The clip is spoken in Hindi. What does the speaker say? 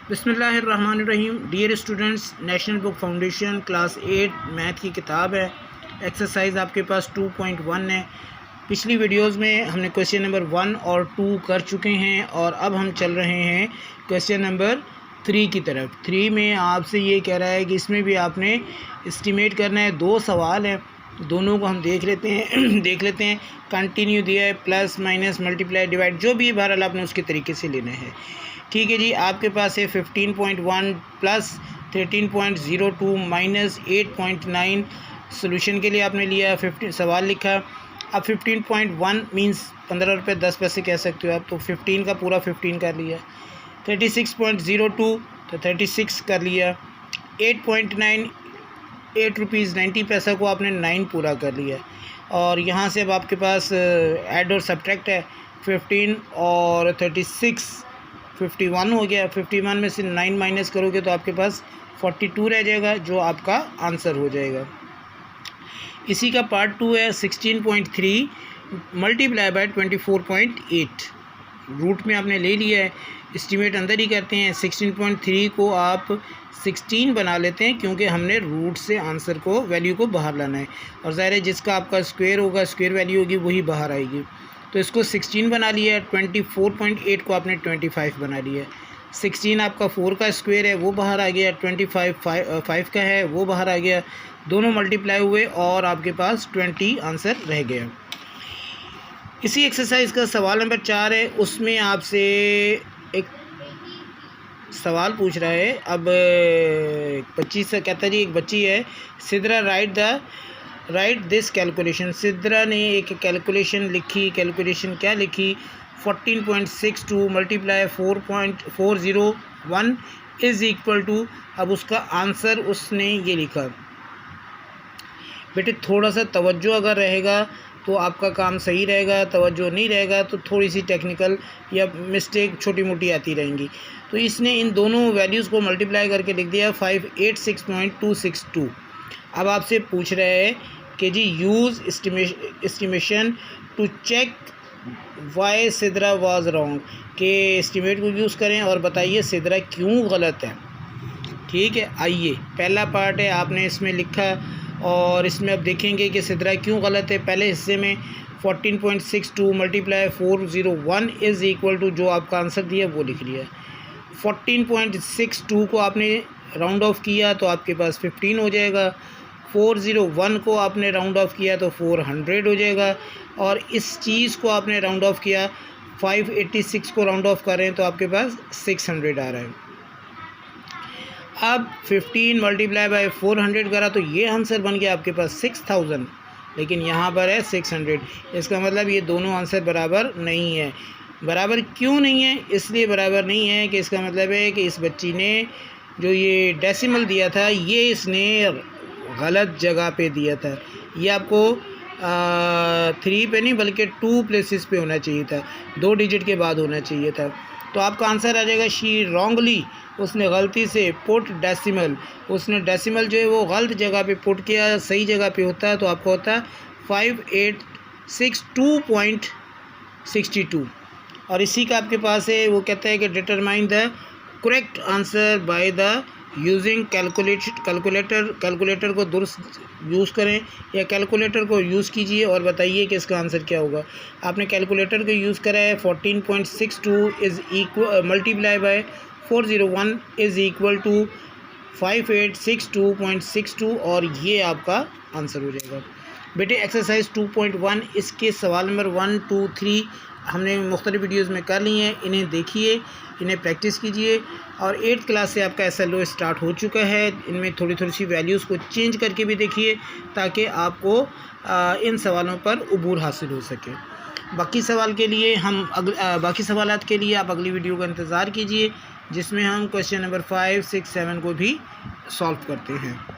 बिस्मिल्लाहिर्रहमानिर्रहीम। Dear students, national book foundation class 8 math की किताब है। एक्सरसाइज आपके पास 2.1 है। पिछली वीडियोस में हमने क्वेश्चन नंबर 1 और 2 कर चुके हैं और अब हम चल रहे हैं क्वेश्चन नंबर 3 की तरफ। 3 में आपसे ये कह रहा है कि इसमें भी आपने एस्टिमेट करना है। 2 सवाल हैं, दोनों को हम देख लेते हैं कंटिन्यू दिया है, प्लस माइनस मल्टीप्लाई डिवाइड जो भी बहरहाल आपने उसके तरीके से लेना है। ठीक है जी, आपके पास है 15.1 प्लस 13.02 माइनस 8.9। सोल्यूशन के लिए आपने लिया 50 सवाल लिखा। अब 15.1 मींस 15 रुपये 10 पैसे कह सकते हो आप, तो 15 का पूरा 15 कर लिया। 36.02 तो 36 कर लिया। 8.9 8 रुपीज़ 90 पैसा को आपने 9 पूरा कर लिया। और यहाँ से अब आपके पास ऐड और सब्ट्रैक्ट है। 15 और 36 51 हो गया। 51 में से 9 माइनस करोगे तो आपके पास 42 रह जाएगा, जो आपका आंसर हो जाएगा। इसी का पार्ट 2 है 16.3 मल्टीप्लाई बाय 24.8। रूट में आपने ले लिया है, एस्टीमेट अंदर ही करते हैं। 16.3 को आप 16 बना लेते हैं क्योंकि हमने रूट से आंसर को वैल्यू को बाहर लाना है, और ज़ाहिर है जिसका आपका स्क्वायर होगा, स्क्वायर वैल्यू होगी, वही बाहर आएगी। तो इसको 16 बना लिया है। 24.8 को आपने 25 बना लिया है। 16 आपका 4 का स्क्वायर है, वो बाहर आ गया। 25 5 का है, वो बाहर आ गया। दोनों मल्टीप्लाई हुए और आपके पास 20 आंसर रह गया। इसी एक्सरसाइज का सवाल नंबर 4 है। उसमें आपसे एक सवाल पूछ रहा है। अब 25 से कहता जी, एक बच्ची है Sidra, right this calculation. Sidra ने एक कैलकुलेशन लिखी। कैलकुलेशन क्या लिखी? 14.62 मल्टीप्लाई 4.401 इज़ इक्वल टू। अब उसका आंसर उसने ये लिखा। बेटे थोड़ा सा तवज्जो अगर रहेगा तो आपका काम सही रहेगा, तवज्जो नहीं रहेगा तो थोड़ी सी टेक्निकल या मिस्टेक छोटी मोटी आती रहेंगी। तो इसने इन दोनों वैल्यूज़ को मल्टीप्लाई करके लिख दिया 586.262। अब आपसे पूछ रहे हैं कि जी use estimation to check why Sidra was wrong, के एस्टिमेट को यूज़ करें और बताइए सिद्रा क्यों गलत है। ठीक है, आइए पहला पार्ट है, आपने इसमें लिखा और इसमें अब देखेंगे कि सिद्रा क्यों गलत है। पहले हिस्से में 14.62 मल्टीप्लाई 401 इज़ इक्वल टू, जो आपका आंसर दिया वो लिख लिया। 14.62 को आपने राउंड ऑफ किया तो आपके पास 15 हो जाएगा। 401 को आपने राउंड ऑफ किया तो 400 हो जाएगा। और इस चीज़ को आपने राउंड ऑफ किया, 586 को राउंड ऑफ करें तो आपके पास 600 आ रहा है। अब 15 मल्टीप्लाई बाय 400 करा तो ये आंसर बन गया आपके पास 6000, लेकिन यहाँ पर है 600। इसका मतलब ये दोनों आंसर बराबर नहीं है। बराबर क्यों नहीं है? इसलिए बराबर नहीं है कि इसका मतलब है कि इस बच्ची ने जो ये डेसिमल दिया था ये इसने गलत जगह पे दिया था। ये आपको 3 पे नहीं बल्कि 2 प्लेसेस पे होना चाहिए था, 2 डिजिट के बाद होना चाहिए था। तो आपका आंसर आ जाएगा शी रॉन्गली, उसने गलती से पुट डेसिमल, उसने डेसिमल जो है वो गलत जगह पे पुट किया। सही जगह पे होता है तो आपको होता है 5862.62। और इसी का आपके पास है, वो कहता है कि determine the correct answer by the using calculator को दुरुस्त यूज़ करें या कैलकुलेटर को यूज़ कीजिए और बताइए कि इसका आंसर क्या होगा। आपने कैलकुलेटर को यूज़ करा है। 14.62 is equal multiply by 401 is equal to 5862.62 और ये आपका आंसर हो जाएगा। बेटे एक्सरसाइज 2.1 इसके सवाल नंबर 1 2 3 हमने मुख्तलिफ वीडियोज़ में कर ली हैं। इन्हें देखिए, इन्हें प्रैक्टिस कीजिए। और 8th क्लास से आपका SLO स्टार्ट हो चुका है। इनमें थोड़ी थोड़ी सी वैल्यूज़ को चेंज करके भी देखिए ताकि आपको इन सवालों पर उबूर हासिल हो सके। बाकी सवाल के लिए बाकी सवालात के लिए आप अगली वीडियो का इंतज़ार कीजिए जिसमें हम क्वेश्चन नंबर 5 6 7 को भी सॉल्व करते हैं।